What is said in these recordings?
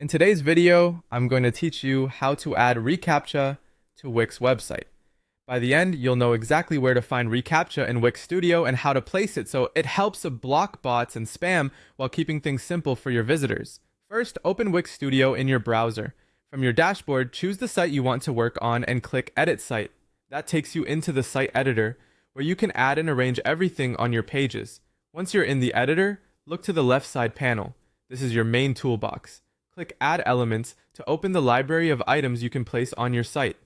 In today's video, I'm going to teach you how to add Recaptcha to Wix website. By the end, you'll know exactly where to find Recaptcha in Wix Studio and how to place it so it helps block bots and spam while keeping things simple for your visitors. First, open Wix Studio in your browser. From your dashboard, choose the site you want to work on and click Edit Site. That takes you into the site editor, where you can add and arrange everything on your pages. Once you're in the editor, look to the left side panel. This is your main toolbox. Click Add Elements to open the library of items you can place on your site.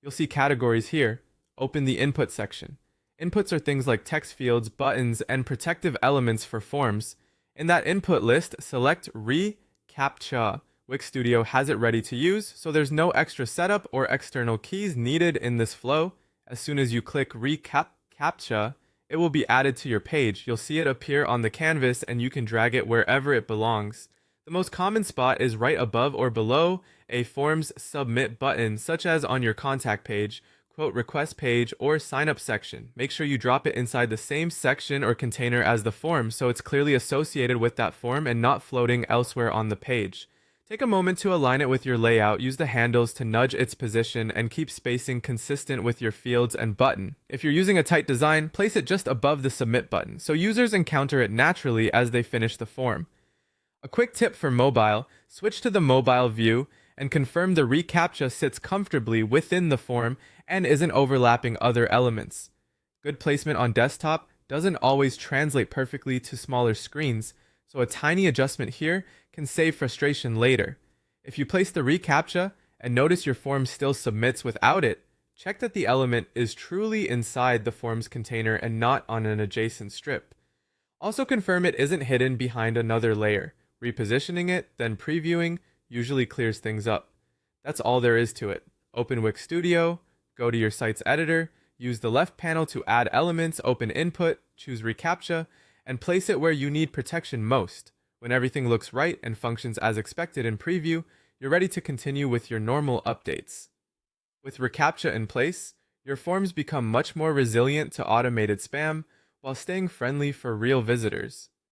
You'll see categories here. Open the Input section. Inputs are things like text fields, buttons, and protective elements for forms. In that input list, select Recaptcha. Wix Studio has it ready to use, so there's no extra setup or external keys needed in this flow. As soon as you click Recaptcha, it will be added to your page. You'll see it appear on the canvas and you can drag it wherever it belongs. The most common spot is right above or below a Forms Submit button, such as on your contact page, quote request page, or sign up section. Make sure you drop it inside the same section or container as the form so it's clearly associated with that form and not floating elsewhere on the page. Take a moment to align it with your layout, use the handles to nudge its position, and keep spacing consistent with your fields and button. If you're using a tight design, place it just above the Submit button so users encounter it naturally as they finish the form. A quick tip for mobile, switch to the mobile view and confirm the Recaptcha sits comfortably within the form and isn't overlapping other elements. Good placement on desktop doesn't always translate perfectly to smaller screens, so a tiny adjustment here can save frustration later. If you place the Recaptcha and notice your form still submits without it, check that the element is truly inside the form's container and not on an adjacent strip. Also confirm it isn't hidden behind another layer. Repositioning it, then previewing, usually clears things up. That's all there is to it. Open Wix Studio, go to your site's editor, use the left panel to add elements, open Input, choose Recaptcha, and place it where you need protection most. When everything looks right and functions as expected in preview, you're ready to continue with your normal updates. With Recaptcha in place, your forms become much more resilient to automated spam while staying friendly for real visitors.